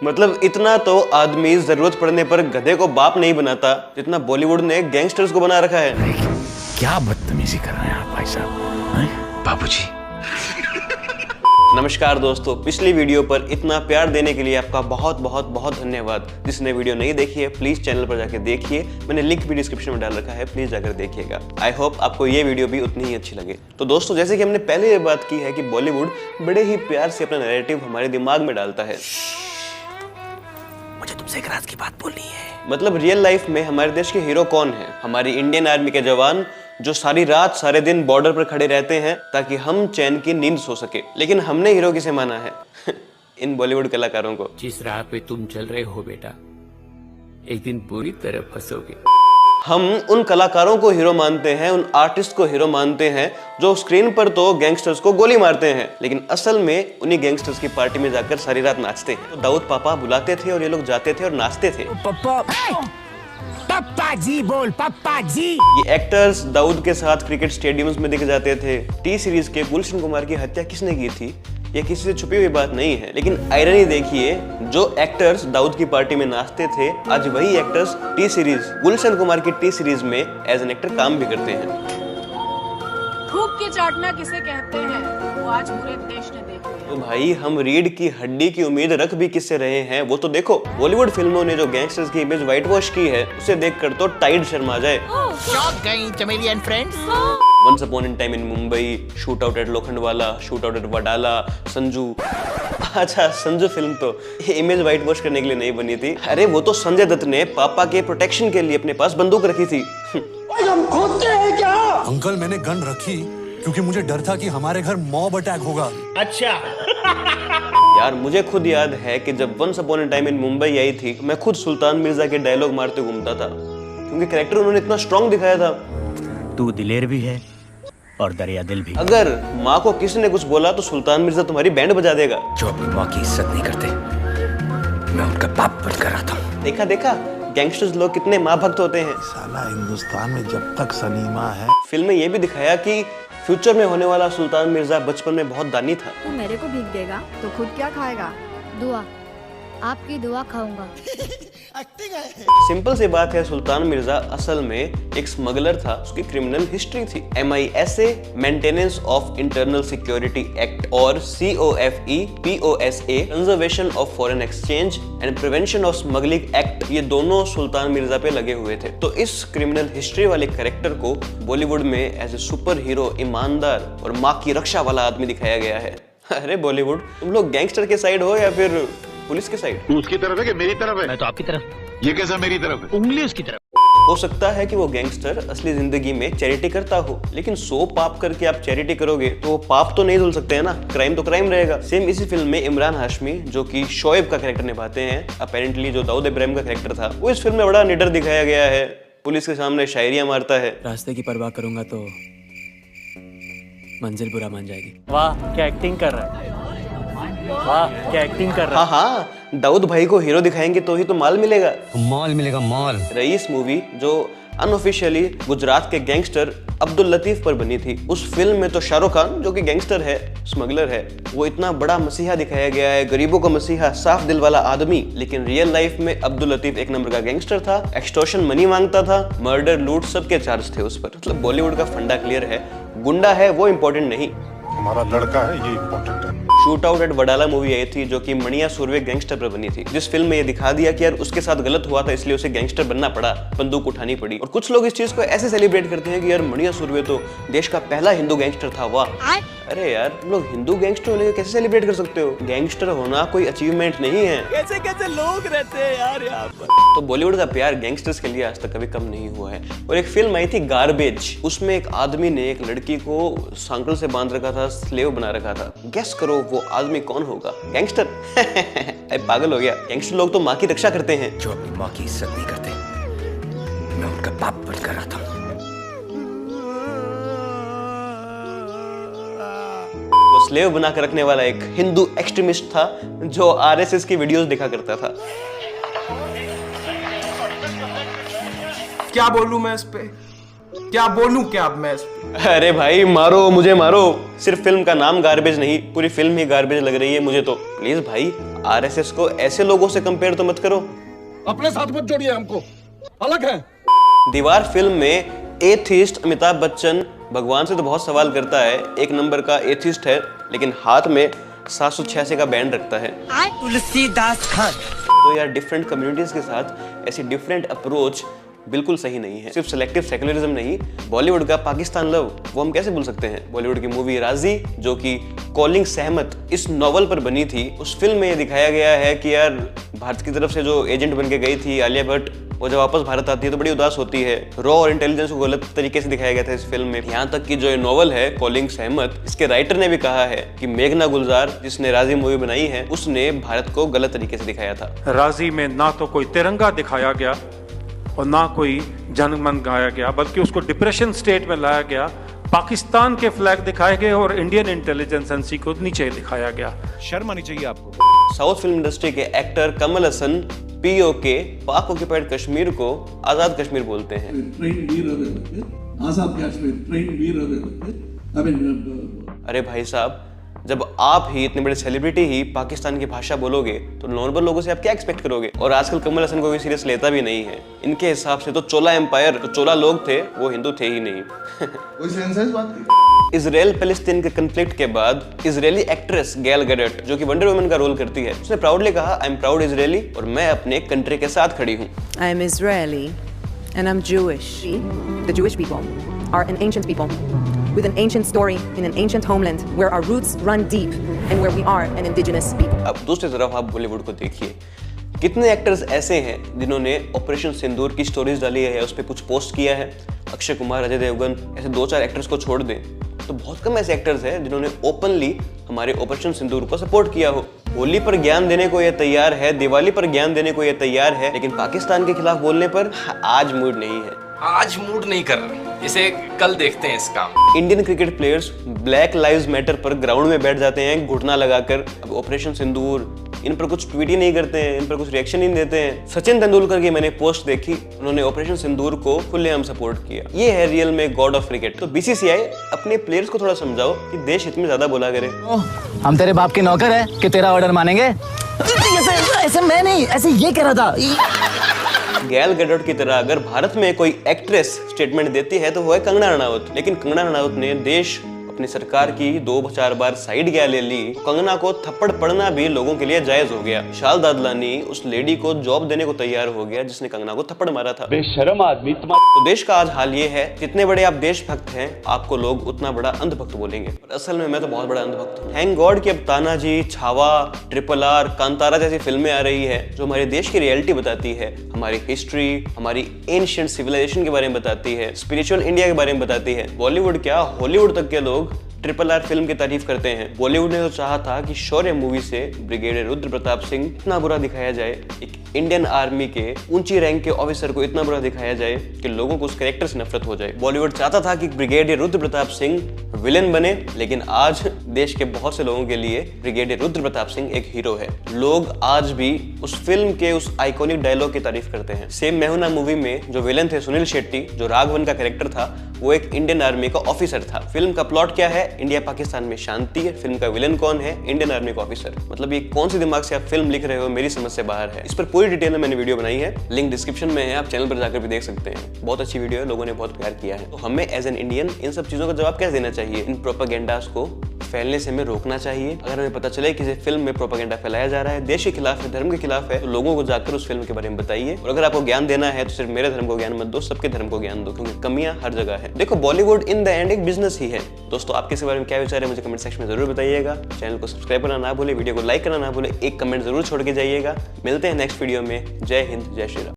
मतलब इतना तो आदमी जरूरत पड़ने पर गधे को बाप नहीं बनाता जितना बॉलीवुड ने गैंगस्टर्स को बना रखा है। क्या बदतमीजी कर रहे हैं आप भाई साहब, बाबूजी। नमस्कार दोस्तों, पिछली वीडियो पर इतना प्यार देने के लिए आपका बहुत बहुत बहुत धन्यवाद। जिसने वीडियो नहीं देखी है प्लीज चैनल पर जाकर देखिए, मैंने लिंक भी डिस्क्रिप्शन में डाल रखा है, प्लीज जाकर देखिएगा। आई होप आपको ये वीडियो भी उतनी ही अच्छी लगे। तो दोस्तों, जैसे कि हमने पहले ये बात की है कि बॉलीवुड बड़े ही प्यार से अपना नैरेटिव हमारे दिमाग में डालता है। मुझे तुमसे एक राज की बात बोलनी है। मतलब रियल लाइफ में हमारे देश के हीरो कौन है? हमारी इंडियन आर्मी के जवान जो सारी रात सारे दिन बॉर्डर पर खड़े रहते हैं ताकि हम चैन की नींद सो सके। लेकिन हमने हीरो किसे माना है? इन बॉलीवुड कलाकारों को। जिस राह पे तुम चल रहे हो बेटा, एक दिन पूरी तरह फंसोगे। हम उन कलाकारों को हीरो मानते हैं, उन आर्टिस्ट को हीरो मानते हैं जो स्क्रीन पर तो गैंगस्टर्स को गोली मारते हैं, लेकिन असल में उन्हीं गैंगस्टर्स की पार्टी में जाकर सारी रात नाचते हैं। तो दाऊद पापा बुलाते थे और ये लोग जाते थे और नाचते थे। पप्पा जी बोल, पप्पा जी। ये एक्टर्स दाऊद के साथ क्रिकेट स्टेडियम्स में दिख जाते थे। टी सीरीज के गुलशन कुमार की हत्या किसने की थी? ये किसी से छुपी हुई बात नहीं है, लेकिन आयरनी देखिए, जो एक्टर्स दाऊद की पार्टी में नाचते थे आज वही actors T series Gulshan Kumar की टी सीरीज में एज एन एक्टर काम भी करते हैं। थूक के चाटना किसे कहते हैं, वो आज पूरे देश ने देख लिया। तो भाई, हम रीढ़ की हड्डी की उम्मीद रख भी किससे रहे हैं वो तो देखो। बॉलीवुड फिल्मों ने जो गैंगस्टर्स की इमेज व्हाइट वॉश की है उसे देखकर तो टाइड शर्मा जाए। शॉक गई Chameli and friends. Once upon in time in Mumbai, shoot out at Lokhandwala, shoot out at Wadala, Sanju. अच्छा, संजू फिल्म तो ये इमेज व्हाइट वॉश करने के लिए नहीं बनी थी। अरे वो तो संजय दत्त ने पापा के प्रोटेक्शन के लिए अपने पास बंदूक रखी थी। अंकल, मैंने गन रखी क्योंकि मुझे डर था कि हमारे घर मॉब अटैक होगा। अच्छा। यार, मुझे खुद याद है कि जब once upon a time in Mumbai आई थी, मैं खुद सुल्तान मिर्जा के डायलॉग मारते घूमता था, क्योंकि कैरेक्टर उन्होंने इतना स्ट्रांग दिखाया था। तू दिलेर भी है और दरिया दिल भी। अगर माँ को किसी ने कुछ बोला तो सुल्तान मिर्जा तुम्हारी बैंड बजा देगा। जो अपनी माँ की इज्जत नहीं करते, मैं उनका बाप बनकर आता हूँ। देखा देखा, गैंगस्टर्स लोग कितने माँ भक्त होते हैं। साला हिंदुस्तान में जब तक सलीमा है। फिल्म में ये भी दिखाया कि फ्यूचर में होने वाला सुल्तान मिर्जा बचपन में बहुत दानी था। तू मेरे को भीख देगा तो खुद क्या खाएगा? दुआ, आपकी दुआ खाऊंगा। सिंपल सी बात है, सुल्तान मिर्जा असल में एक स्मगलर था, उसकी क्रिमिनल हिस्ट्री थी। MISA maintenance of internal security act और COFE POSA conservation of foreign exchange and prevention of smuggling act, ये दोनों सुल्तान मिर्जा पे लगे हुए थे। तो इस क्रिमिनल हिस्ट्री वाले कैरेक्टर को बॉलीवुड में एज ए सुपर हीरो, ईमानदार और माँ की रक्षा वाला आदमी दिखाया गया है। अरे बॉलीवुड, तुम लोग गैंगस्टर के साइड हो या फिर पुलिस के साइड? तू उसकी तरफ है कि मेरी तरफ है? मैं तो आपकी तरफ। ये कैसा मेरी तरफ है? उंगली उसकी तरफ। हो सकता है कि वो गैंगस्टर असली जिंदगी में चैरिटी करता हो, लेकिन 100 पाप करके आप चैरिटी करोगे तो वो पाप तो नहीं धुल सकते हैं ना, क्राइम तो क्राइम रहेगा। सेम इसी फिल्म में इमरान हाशमी, जो कि शोएब का कैरेक्टर निभाते हैं, अपेरेंटली जो दाऊद इब्राहिम का कैरेक्टर था, वो इस फिल्म में बड़ा निडर दिखाया गया है। पुलिस के सामने शायरियां मारता है। रास्ते की परवाह करूंगा तो मंजिल बुरा मान जाएगी। वाह क्या एक्टिंग कर रहा है, वाह क्या एक्टिंग कर रहा है। हाँ, दाऊद भाई को हीरो दिखाएंगे तो ही तो माल मिलेगा। माल मिलेगा माल। रईस मूवी जो अनऑफिशियली गुजरात के गैंगस्टर अब्दुल लतीफ पर बनी थी, उस फिल्म में तो शाहरुख खान, जो कि गैंगस्टर है, स्मगलर है, वो इतना बड़ा मसीहा दिखाया गया है, गरीबों का मसीहा, साफ दिल वाला आदमी। लेकिन रियल लाइफ में अब्दुल लतीफ एक नंबर का गैंगस्टर था, एक्सटॉर्शन मनी मांगता था, मर्डर लूट सबके चार्ज थे उस पर। मतलब बॉलीवुड का फंडा क्लियर है, गुंडा है वो इम्पोर्टेंट नहीं, हमारा लड़का है ये इम्पोर्टेंट है। Shoot out at Wadala movie आई थी जो कि मणिया सुरवे गैंगस्टर पर बनी थी, जिस फिल्म में ये दिखा दिया कि यार उसके साथ गलत हुआ था इसलिए उसे गैंगस्टर बनना पड़ा, बंदूक उठानी पड़ी। और कुछ लोग इस चीज को ऐसे सेलिब्रेट करते हैं कि यार मणिया सुरवे तो देश का पहला हिंदू गैंगस्टर था, वाह। अरे यार, तुम लोग हिंदू गैंगस्टर होने को कैसे सेलिब्रेट कर सकते हो? गैंगस्टर होना कोई अचीवमेंट नहीं है। कैसे कैसे लोग रहते हैं यार यहाँ पर। तो बॉलीवुड का प्यार गैंगस्टर्स के लिए आज तक कभी कम नहीं हुआ है। और एक फिल्म आई थी गार्बेज, उसमें एक आदमी ने एक लड़की को सांकल से बांध रखा था, स्लेव बना रखा था। गेस करो वो आदमी कौन होगा? गैंगस्टर। अरे पागल हो गया, गैंगस्टर लोग तो माँ की रक्षा करते हैं। जो अपनी माँ की इज्जत नहीं करते, मैं उनका बाप बनकर आता हूँ। वो स्लेव बना कर रखने वाला एक हिंदू एक्सट्रीमिस्ट था जो RSS की वीडियोस दिखा करता था। क्या बोलूं मैं इस पे, क्या बोलूं क्या अब मैं इस पे? अरे भाई, मारो मुझे मारो। सिर्फ फिल्म का नाम गार्बेज नहीं, पूरी फिल्म ही गार्बेज लग रही है मुझे तो। प्लीज भाई, आरएसएस को ऐसे लोगों से कंपेयर तो मत करो। अपने साथ मत जोड़िए हमको, अलग है। दीवार फिल्म में एथिस्ट अमिताभ बच्चन भगवान से तो बहुत सवाल करता है, एक नंबर का एथिस्ट है, लेकिन हाथ में 786 का बैंड रखता है। तुलसीदास खान। तो यार डिफरेंट कम्युनिटीज के साथ ऐसी डिफरेंट अप्रोच बिल्कुल सही नहीं है। सिर्फ सिलेक्टिव सेक्युलरिज्म नहीं, बॉलीवुड का पाकिस्तान लव वो हम कैसे भूल सकते हैं। बॉलीवुड की मूवी राजी, जो कि कॉलिंग सहमत इस नॉवल पर बनी थी, उस फिल्म में ये दिखाया गया है कि यार भारत की तरफ से जो एजेंट बन के गई थी आलिया भट्ट, वो जब वापस भारत आती है तो बड़ी उदास होती है। रॉ और इंटेलिजेंस को गलत तरीके से दिखाया गया था इस फिल्म में। यहाँ तक कि जो ये नॉवल है कॉलिंग सहमत, इसके राइटर ने भी कहा है कि मेघना गुलजार जिसने राजी मूवी बनाई है, उसने भारत को गलत तरीके से दिखाया था। राजी में ना तो कोई तिरंगा दिखाया गया और ना कोई जनगण गाया गया, बल्कि उसको डिप्रेशन स्टेट में लाया गया। पाकिस्तान के फ्लैग दिखाए गए और इंडियन इंटेलिजेंस एजेंसी को नीचे दिखाया गया। शर्म आनी चाहिए आपको। साउथ फिल्म इंडस्ट्री के एक्टर कमल हसन पीओके पाक ऑक्यूपाइड कश्मीर को आजाद कश्मीर बोलते हैं। अरे भाई साहब, जब आप ही इतने बड़े सेलिब्रिटी ही पाकिस्तान की भाषा बोलोगे तो नॉर्मल लोगों से आप क्या एक्सपेक्ट करोगे। और आजकल कमल हसन को कोई सीरियस लेता भी नहीं है। इनके हिसाब से तो चोला एम्पायर, जो चोला लोग थे वो हिंदू थे ही नहीं। इजराइल पैलेस्टीन के कन्फ्लिक्ट के बाद इजरायली एक्ट्रेस गैल गैडट, जो कि वंडर वुमन का रोल करती है, उसने प्राउडली कहा आई एम प्राउड इजरायली और मैं अपने कंट्री के साथ खड़ी हूँ। I am Israeli and I am Jewish. The Jewish people are an ancient people with an ancient story in an ancient homeland where our roots run deep and where we are an indigenous people. अब दूसरी तरफ आप बॉलीवुड को देखिए, कितने actors ऐसे हैं जिन्होंने ऑपरेशन सिंदूर की स्टोरीज डाली है, उस पर कुछ पोस्ट किया है। अक्षय कुमार, अजय देवगन, ऐसे 2-4 एक्टर्स को छोड़ दें तो बहुत कम ऐसे एक्टर्स हैं जिन्होंने ओपनली हमारे ऑपरेशन सिंदूर को सपोर्ट किया हो। होली पर ज्ञान देने को ये तैयार है, दिवाली पर ज्ञान देने को ये तैयार है, लेकिन पाकिस्तान के खिलाफ बोलने पर आज मूड नहीं है। आज मूड नहीं कर रहे, इसे कल देखते हैं इस काम। Indian cricket players black lives matter पर ग्राउंड में बैठ जाते हैं घुटना लगाकर। अब ऑपरेशन सिंदूर इन पर कुछ ट्वीट ही नहीं करते हैं, इन पर कुछ रिएक्शन ही नहीं देते हैं। सचिन तेंदुलकर की मैंने पोस्ट देखी, उन्होंने ऑपरेशन सिंदूर को खुलेआम सपोर्ट किया। ये है रियल में गॉड ऑफ क्रिकेट। तो बीसीसीआई अपने प्लेयर्स को थोड़ा समझाओ कि देश हित में ज्यादा बोला करे। हम तेरे बाप के नौकर है कि तेरा ऑर्डर मानेंगे? ऐसे मैं नहीं, ऐसे ये कह रहा था। गैल गैडट की तरह अगर भारत में कोई एक्ट्रेस स्टेटमेंट देती है तो वो है कंगना रनावत, लेकिन कंगना रनावत ने देश अपनी सरकार की 2-4 बार साइड क्या ले ली। कंगना को थप्पड़ पड़ना भी लोगों के लिए जायज हो गया। शाल दादलानी उस लेडी को जॉब देने को तैयार हो गया जिसने कंगना को थप्पड़ मारा था। बेशरम आदमी। तो देश का आज हाल ये है, जितने बड़े आप देशभक्त हैं आपको लोग उतना बड़ा अंधभक्त बोलेंगे। और असल में मैं तो बहुत बड़ा अंधभक्त हूँ। थैंक गॉड कि अब तानाजी, छावा, RRR, कांतारा जैसी फिल्में आ रही है जो हमारे देश की रियलिटी बताती है, हमारी हिस्ट्री, हमारी एंशिएंट सिविलाइजेशन के बारे में बताती है, स्पिरिचुअल इंडिया के बारे में बताती है। बॉलीवुड क्या, हॉलीवुड तक के लोग RRR फिल्म की तारीफ करते हैं। बॉलीवुड ने तो चाहा था कि शौर्य मूवी से ब्रिगेडियर रुद्र प्रताप सिंह इतना बुरा दिखाया जाए, एक इंडियन आर्मी के ऊंची रैंक के ऑफिसर को इतना बुरा दिखाया जाए कि लोगों को उस कैरेक्टर से नफरत हो जाए। बॉलीवुड चाहता था कि ब्रिगेडियर रुद्र प्रताप सिंह विलेन बने, लेकिन आज देश के बहुत से लोगों के लिए ब्रिगेडियर रुद्र प्रताप सिंह एक हीरो है। लोग आज भी उस फिल्म के उस आइकॉनिक डायलॉग की तारीफ करते हैं। सेम मैं हूं ना मूवी में जो विलेन थे सुनील शेट्टी, जो राघवन का कैरेक्टर था, वो एक इंडियन आर्मी का ऑफिसर था। फिल्म का प्लॉट क्या है? इंडिया पाकिस्तान में शांति है। फिल्म का विलेन कौन है? इंडियन आर्मी का ऑफिसर। मतलब ये कौन सी दिमाग से आप फिल्म लिख रहे हो, मेरी समझ से बाहर है। इस पर पूरी डिटेल में मैंने वीडियो बनाई है, लिंक डिस्क्रिप्शन में है, आप चैनल पर जाकर भी देख सकते हैं। बहुत अच्छी वीडियो है, लोगों ने बहुत प्यार किया है। तो हमें एज एन इंडियन इन सब चीजों का जवाब कैसे देना चाहिए? इन प्रोपेगेंडास को फैलने से हमें रोकना चाहिए। अगर हमें पता चले किसी फिल्म में प्रोपेगेंडा फैलाया जा रहा है, देश के खिलाफ है, धर्म के खिलाफ है, तो लोगों को जाकर उस फिल्म के बारे में बताइए। और अगर आपको ज्ञान देना है तो सिर्फ मेरे धर्म को ज्ञान मत दो, सबके धर्म को ज्ञान दो, क्योंकि कमियां हर जगह है। देखो बॉलीवुड इन द एंड एक बिजनेस ही है। दोस्तों आपके इस बारे में क्या विचार है मुझे कमेंट सेक्शन में जरूर बताइएगा। चैनल को सब्सक्राइब करना ना भूले, वीडियो को लाइक करना ना भूले, एक कमेंट जरूर छोड़ के जाइएगा। मिलते हैं नेक्स्ट वीडियो में। जय हिंद, जय श्री राम।